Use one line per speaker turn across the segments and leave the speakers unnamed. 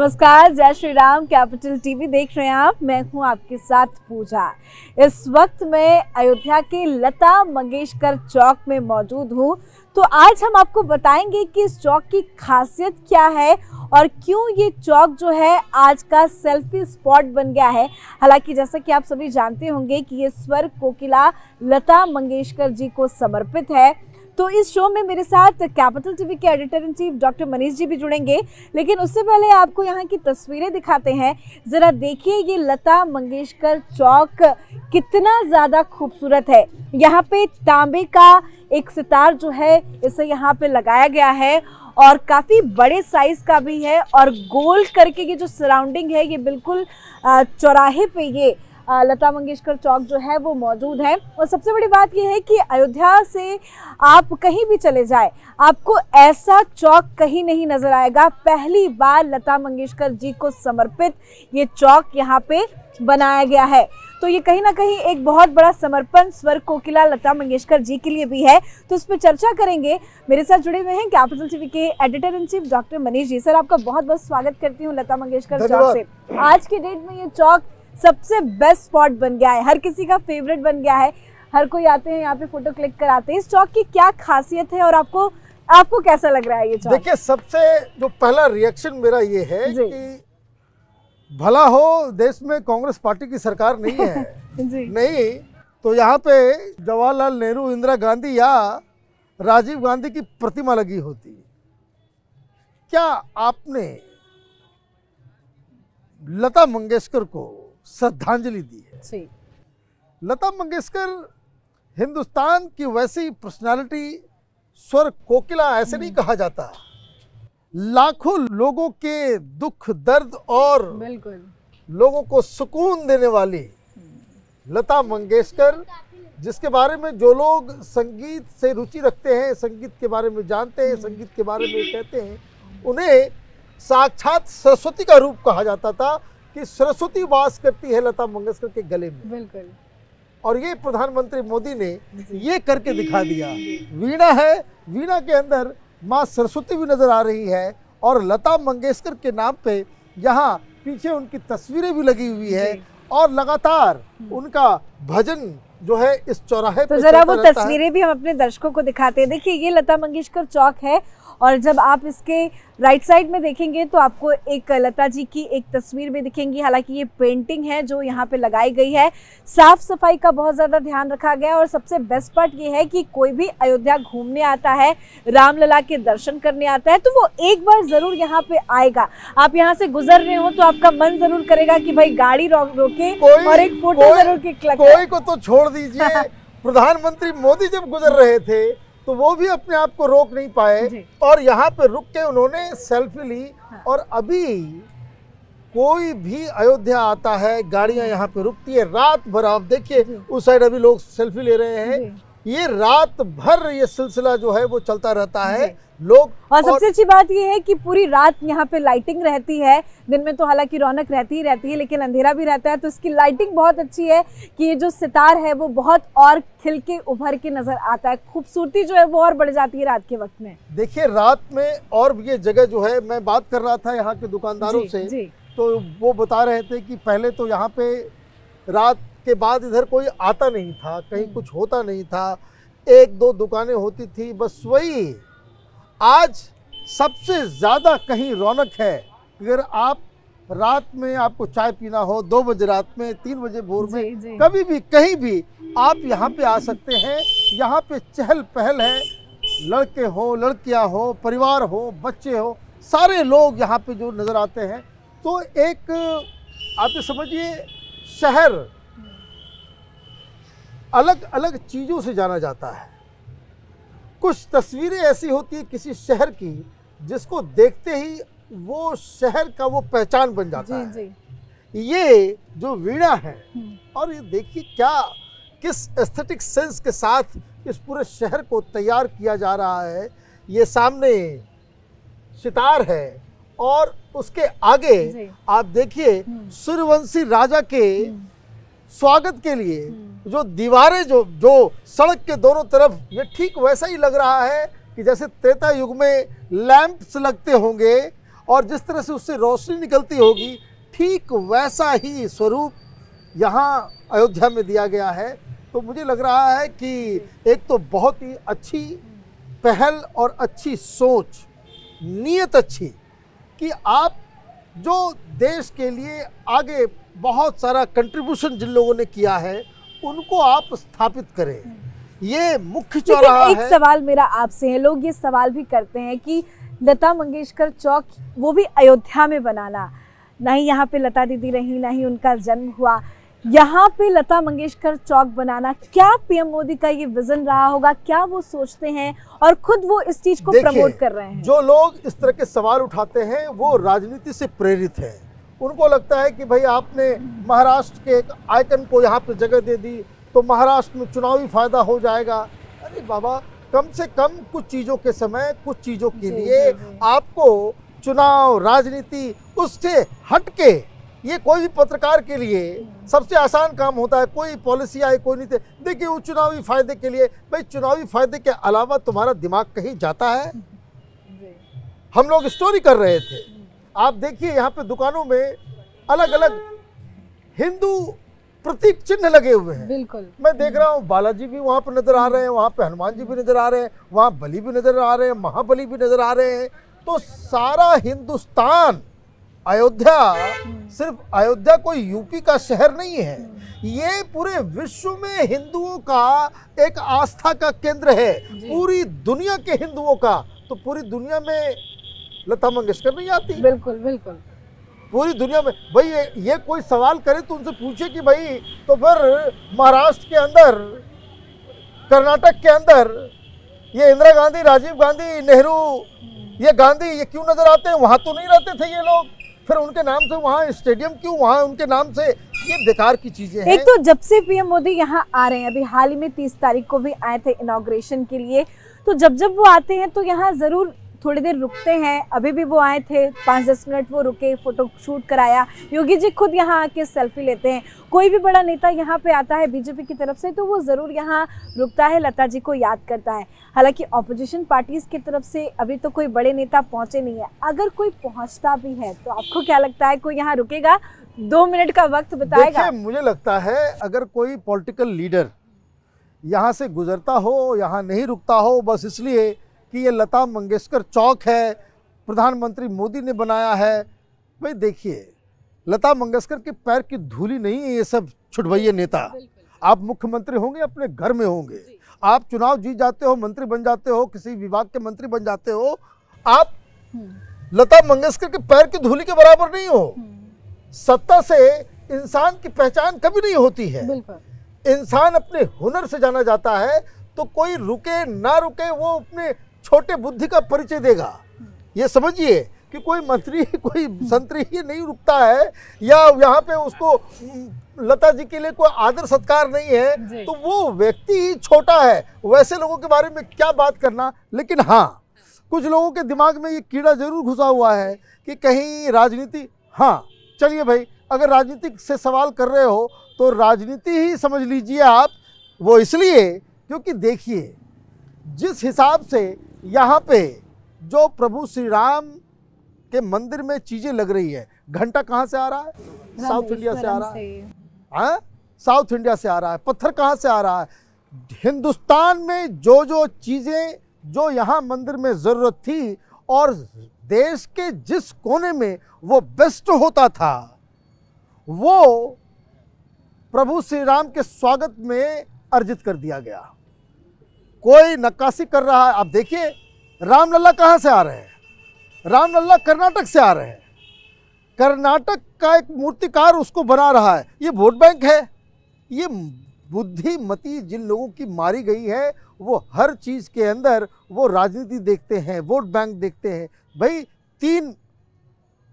नमस्कार, जय Shri Ram. Capital TV देख रहे हैं आप। मैं हूं आपके साथ पूजा। इस वक्त मैं अयोध्या के लता मंगेशकर चौक में मौजूद हूं। तो आज हम आपको बताएंगे कि इस चौक की खासियत क्या है और क्यों ये चौक जो है आज का सेल्फी स्पॉट बन गया है। हालांकि जैसा कि आप सभी जानते होंगे कि ये स्वर कोकिला लता मंगेशकर जी को समर्पित है। तो इस शो में मेरे साथ कैपिटल टीवी के editor in chief doctor Manish ji भी जुड़ेंगे, लेकिन उससे पहले आपको यहाँ की तस्वीरें दिखाते हैं। ज़रा देखिए ये लता मंगेशकर चौक कितना ज़्यादा खूबसूरत है। यहाँ पे तांबे का एक सितार जो है इसे यहाँ पे लगाया गया है और काफ़ी बड़े साइज़ का भी है और गोल करके ये जो सराउंडिंग है ये बिल्कुल चौराहे पे ये लता मंगेशकर चौक जो है वो मौजूद है। और सबसे बड़ी बात यह है कि अयोध्या से आप कहीं भी चले जाए आपको ऐसा चौक कहीं नहीं नजर आएगा। पहली बार लता मंगेशकर जी को समर्पित ये चौक यहाँ पे बनाया गया है। तो ये कहीं ना कहीं एक बहुत बड़ा समर्पण स्वर कोकिला लता मंगेशकर जी के लिए भी है। तो इस पर चर्चा करेंगे। मेरे साथ जुड़े हुए हैं कैपिटल टीवी के editor in chief doctor Manish ji. Sir, आपका बहुत बहुत स्वागत करती हूँ लता मंगेशकर चौक से। आज के डेट में ये चौक सबसे बेस्ट स्पॉट बन गया है, हर किसी का फेवरेट बन गया है। हर कोई आते हैं यहाँ पे फोटो क्लिक कराते हैं। इस चौक की क्या खासियत है और आपको कैसा लग रहा है ये चौक?
देखिए, सबसे जो पहला रिएक्शन मेरा ये है कि भला हो देश में कांग्रेस पार्टी की सरकार नहीं है
जी।
नहीं तो यहाँ पे जवाहरलाल नेहरू, इंदिरा गांधी या राजीव गांधी की प्रतिमा लगी होती। क्या आपने लता मंगेशकर को श्रद्धांजलि दी है?
जी।
लता मंगेशकर हिंदुस्तान की वैसी पर्सनालिटी, स्वर कोकिला ऐसे नहीं कहा जाता। लाखों लोगों के दुख दर्द और
बिल्कुल
लोगों को सुकून देने वाली लता मंगेशकर, जिसके बारे में जो लोग संगीत से रुचि रखते हैं, संगीत के बारे में जानते हैं, संगीत के बारे में कहते हैं, उन्हें साक्षात सरस्वती का रूप कहा जाता था कि सरस्वती वास करती है लता मंगेशकर के गले में।
बिल्कुल।
और ये प्रधानमंत्री मोदी ने ये करके दिखा दिया। वीणा है, वीणा के अंदर माँ सरस्वती भी नजर आ रही है और लता मंगेशकर के नाम पे यहाँ पीछे उनकी तस्वीरें भी लगी हुई है और लगातार उनका भजन जो है इस चौराहे पे।
तो जरा वो तस्वीरें भी हम अपने दर्शकों को दिखाते हैं। देखिए ये लता मंगेशकर चौक है और जब आप इसके राइट साइड में देखेंगे तो आपको एक लता जी की एक तस्वीर भी दिखेंगी। हालांकि ये पेंटिंग है जो यहाँ पे लगाई गई है। साफ सफाई का बहुत ज़्यादा ध्यान रखा गया और सबसे बेस्ट पार्ट ये है कि कोई भी अयोध्या घूमने आता है, रामलला के दर्शन करने आता है, तो वो एक बार ज़रूर यहाँ पे आएगा। आप यहाँ से गुजर रहे हो तो आपका मन ज़रूर करेगा कि भाई गाड़ी रोके और एक फोटो जरूर क्लिक करें।
कोई को तो छोड़ दीजिए, प्रधानमंत्री मोदी जब गुजर रहे थे तो वो भी अपने आप को रोक नहीं पाए और यहाँ पे रुक के उन्होंने सेल्फी ली। और अभी कोई भी अयोध्या आता है, गाड़ियां यहाँ पे रुकती है रात भर। आप देखिए उस साइड अभी लोग सेल्फी ले रहे हैं। ये रात भर ये सिलसिला जो है वो चलता रहता है। लोग
और सबसे अच्छी बात ये है कि पूरी रात यहाँ पे लाइटिंग रहती है। दिन में तो हालांकि रौनक रहती ही रहती है, लेकिन अंधेरा भी रहता है, तो इसकी लाइटिंग बहुत अच्छी है कि ये जो सितार है वो बहुत और खिल के उभर के नजर आता है। खूबसूरती जो है वो और बढ़ जाती है रात के वक्त में।
देखिए रात में और ये जगह जो है, मैं बात कर रहा था यहाँ के दुकानदारों से, तो वो बता रहे थे कि पहले तो यहाँ पे रात के बाद इधर कोई आता नहीं था, कहीं कुछ होता नहीं था, एक दो दुकानें होती थी, बस वही। आज सबसे ज़्यादा कहीं रौनक है। अगर आप रात में आपको चाय पीना हो, 2 बजे रात में, 3 बजे भोर में, कभी भी कहीं भी आप यहाँ पे आ सकते हैं। यहाँ पे चहल पहल है। लड़के हो, लड़कियाँ हो, परिवार हो, बच्चे हो, सारे लोग यहाँ पे जो नज़र आते हैं। तो एक आप ये समझिए शहर अलग अलग चीज़ों से जाना जाता है। कुछ तस्वीरें ऐसी होती है किसी शहर की जिसको देखते ही वो शहर का वो पहचान बन जाता है। ये जो वीणा है, और ये देखिए क्या किस एस्थेटिक सेंस के साथ इस पूरे शहर को तैयार किया जा रहा है। ये सामने सितार है और उसके आगे आप देखिए सूर्यवंशी राजा के स्वागत के लिए जो दीवारें जो सड़क के दोनों तरफ, ये ठीक वैसा ही लग रहा है कि जैसे त्रेता युग में लैंप्स लगते होंगे और जिस तरह से उससे रोशनी निकलती होगी, ठीक वैसा ही स्वरूप यहाँ अयोध्या में दिया गया है। तो मुझे लग रहा है कि एक तो बहुत ही अच्छी पहल और अच्छी सोच, नीयत अच्छी, कि आप जो देश के लिए आगे बहुत सारा कंट्रीब्यूशन जिन लोगों ने किया है उनको आप स्थापित करें। ये मुख्य चौराहा है।
एक सवाल मेरा आपसे है, लोग ये सवाल भी करते हैं कि लता मंगेशकर चौक वो भी अयोध्या में बनाना, ना ही यहाँ पे लता दीदी रही, ना ही उनका जन्म हुआ, यहाँ पे लता मंगेशकर चौक बनाना, क्या पीएम मोदी का ये विजन रहा होगा? क्या वो सोचते हैं और खुद वो इस चीज को प्रमोट कर रहे हैं?
जो लोग इस तरह के सवाल उठाते हैं वो राजनीति से प्रेरित है। उनको लगता है कि भाई आपने महाराष्ट्र के एक आइकन को यहाँ पे जगह दे दी तो महाराष्ट्र में चुनावी फायदा हो जाएगा। अरे बाबा, कम से कम कुछ चीजों के समय, कुछ चीजों के लिए आपको चुनाव, राजनीति, उससे हटके, ये कोई भी पत्रकार के लिए सबसे आसान काम होता है। कोई पॉलिसी आई, कोई नीति, देखिए वो चुनावी फायदे के लिए, भाई चुनावी फायदे के अलावा तुम्हारा दिमाग कहीं जाता है? हम लोग स्टोरी कर रहे थे, आप देखिए यहाँ पे दुकानों में अलग अलग हिंदू प्रतीक चिन्ह लगे हुए हैं।
बिल्कुल, मैं
देख रहा हूँ बालाजी भी वहाँ पर नजर आ रहे हैं, वहाँ पे हनुमान जी भी नजर आ रहे हैं, वहाँ बलि भी नजर आ रहे हैं, महाबली भी नजर आ रहे हैं। तो सारा हिंदुस्तान, अयोध्या, सिर्फ अयोध्या कोई यूपी का शहर नहीं है, ये पूरे विश्व में हिंदुओं का एक आस्था का केंद्र है, पूरी दुनिया के हिंदुओं का। तो पूरी दुनिया में लता मंगेशकर नहीं आती?
बिल्कुल बिल्कुल,
पूरी दुनिया में। भाई ये कोई सवाल करे तो उनसे पूछे कि भाई तो फिर महाराष्ट्र के अंदर, कर्नाटक के अंदर ये इंदिरा गांधी, राजीव गांधी, नेहरू, ये गांधी, ये क्यों नजर आते हैं? वहां तो नहीं रहते थे ये लोग, फिर उनके नाम से वहाँ स्टेडियम क्यों, वहाँ उनके नाम से? ये बेकार की चीजें हैं।
एक तो जब से पीएम मोदी यहाँ आ रहे हैं, अभी हाल ही में 30 तारीख को भी आए थे इनॉग्रेशन के लिए, तो जब जब वो आते हैं तो यहाँ जरूर थोड़ी देर रुकते हैं। अभी भी वो आए थे, 5-10 मिनट वो रुके, फोटो शूट कराया। योगी जी खुद यहाँ आके सेल्फी लेते हैं। कोई भी बड़ा नेता यहाँ पे आता है बीजेपी की तरफ से तो वो ज़रूर यहाँ रुकता है, लता जी को याद करता है। हालांकि ऑपोजिशन पार्टीज़ की तरफ से अभी तो कोई बड़े नेता पहुँचे नहीं है। अगर कोई पहुँचता भी है तो आपको क्या लगता है कोई यहाँ रुकेगा, 2 मिनट का वक्त बिताएगा?
देखिए, मुझे लगता है अगर कोई पॉलिटिकल लीडर यहाँ से गुजरता हो, यहाँ नहीं रुकता हो बस इसलिए कि ये लता मंगेशकर चौक है, प्रधानमंत्री मोदी ने बनाया है। भाई देखिए, लता मंगेशकर के पैर की धूली नहीं है ये सब छुटभैये नेता। आप मुख्यमंत्री होंगे, अपने घर में होंगे, आप चुनाव जीत जाते हो, मंत्री बन जाते हो, किसी विभाग के मंत्री बन जाते हो, आप लता मंगेशकर के पैर की धूली के बराबर नहीं हो। सत्ता से इंसान की पहचान कभी नहीं होती है। इंसान अपने हुनर से जाना जाता है। तो कोई रुके ना रुके वो अपने छोटे बुद्धि का परिचय देगा। ये समझिए कि कोई मंत्री, कोई संतरी ही नहीं रुकता है, या यहाँ पे उसको लता जी के लिए कोई आदर सत्कार नहीं है, तो वो व्यक्ति ही छोटा है। वैसे लोगों के बारे में क्या बात करना। लेकिन हाँ, कुछ लोगों के दिमाग में ये कीड़ा जरूर घुसा हुआ है कि कहीं राजनीति, हाँ चलिए भाई, अगर राजनीति से सवाल कर रहे हो तो राजनीति ही समझ लीजिए आप। वो इसलिए क्योंकि देखिए, जिस हिसाब से यहाँ पे जो प्रभु श्री राम के मंदिर में चीजें लग रही है, घंटा कहाँ से आ रहा है? साउथ इंडिया से आ रहा है। हाँ, साउथ इंडिया से आ रहा है। पत्थर कहाँ से आ रहा है? हिंदुस्तान में जो जो चीजें जो यहाँ मंदिर में जरूरत थी और देश के जिस कोने में वो बेस्ट होता था, वो प्रभु श्री राम के स्वागत में अर्जित कर दिया गया। कोई नक्काशी कर रहा है। आप देखिए, रामलला कहाँ से आ रहे हैं? रामलला कर्नाटक से आ रहे हैं। कर्नाटक का एक मूर्तिकार उसको बना रहा है। ये वोट बैंक है। ये बुद्धिमती जिन लोगों की मारी गई है, वो हर चीज़ के अंदर वो राजनीति देखते हैं, वोट बैंक देखते हैं। भाई 3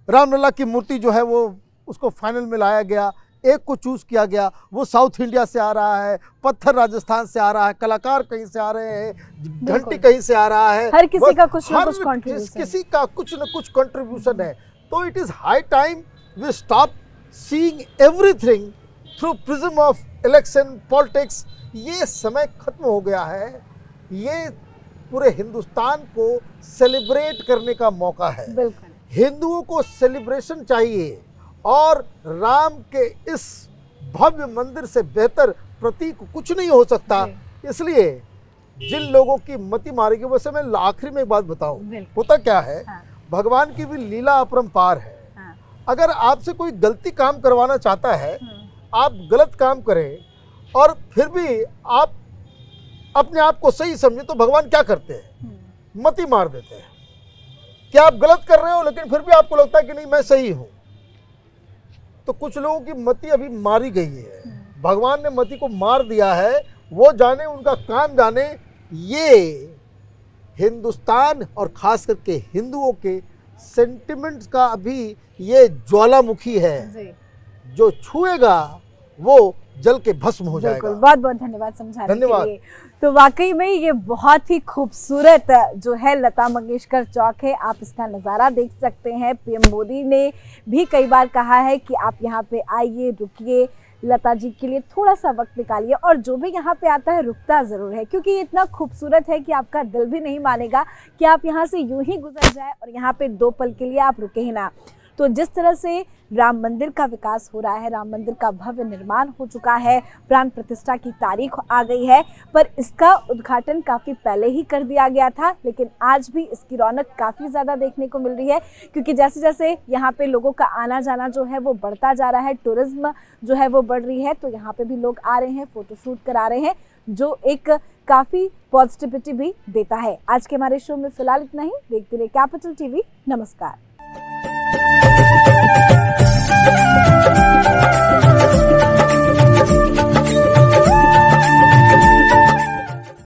रामलला की मूर्ति जो है वो उसको फाइनल में लाया गया, एक को चूज किया गया। वो साउथ इंडिया से आ रहा है, पत्थर राजस्थान से आ रहा है, कलाकार कहीं से आ रहे हैं, घंटी कहीं से आ रहा है।
हर किसी का कुछ न कुछ कंट्रीब्यूशन,
किसी का कुछ न कुछ कंट्रीब्यूशन है। तो it is high time we stop seeing everything through prism of election politics. ये समय खत्म हो गया है। ये पूरे हिंदुस्तान को सेलिब्रेट करने का मौका है। हिंदुओं को सेलिब्रेशन चाहिए और राम के इस भव्य मंदिर से बेहतर प्रतीक कुछ नहीं हो सकता। इसलिए जिन लोगों की मति मारी गई, वैसे मैं आखिरी में एक बात बताऊं, होता क्या है, भगवान की भी लीला अपरंपार है। अगर आपसे कोई गलती काम करवाना चाहता है, आप गलत काम करें और फिर भी आप अपने आप को सही समझे, तो भगवान क्या करते हैं, मति मार देते हैं कि आप गलत कर रहे हो लेकिन फिर भी आपको लगता है कि नहीं मैं सही हूं। तो कुछ लोगों की मति अभी मारी गई है, भगवान ने मति को मार दिया है, वो जाने, उनका काम जाने। ये हिंदुस्तान और खास करके हिंदुओं के सेंटिमेंट्स का अभी ये ज्वालामुखी है, जो छुएगा वो जल के भस्म हो जाएगा।
बहुत बहुत धन्यवाद समझाने के लिए। तो वाकई में ये बहुत ही खूबसूरत जो है लता मंगेशकर चौक है, आप इसका नज़ारा देख सकते हैं। पीएम मोदी ने भी कई बार कहा है कि आप यहाँ पे आइए, रुकिए, लता जी के लिए थोड़ा सा वक्त निकालिए, और जो भी यहाँ पे आता है रुकता ज़रूर है, क्योंकि ये इतना खूबसूरत है कि आपका दिल भी नहीं मानेगा कि आप यहाँ से यूं ही गुजर जाए और यहाँ पे 2 पल के लिए आप रुके ही ना। तो जिस तरह से राम मंदिर का विकास हो रहा है, राम मंदिर का भव्य निर्माण हो चुका है, प्राण प्रतिष्ठा की तारीख आ गई है, पर इसका उद्घाटन काफ़ी पहले ही कर दिया गया था, लेकिन आज भी इसकी रौनक काफ़ी ज़्यादा देखने को मिल रही है, क्योंकि जैसे जैसे यहाँ पे लोगों का आना जाना जो है वो बढ़ता जा रहा है, टूरिज्म जो है वो बढ़ रही है, तो यहाँ पे भी लोग आ रहे हैं, फ़ोटोशूट करा रहे हैं, जो एक काफ़ी पॉजिटिविटी भी देता है। आज के हमारे शो में फिलहाल इतना ही। देखते रहिए कैपिटल टीवी। नमस्कार।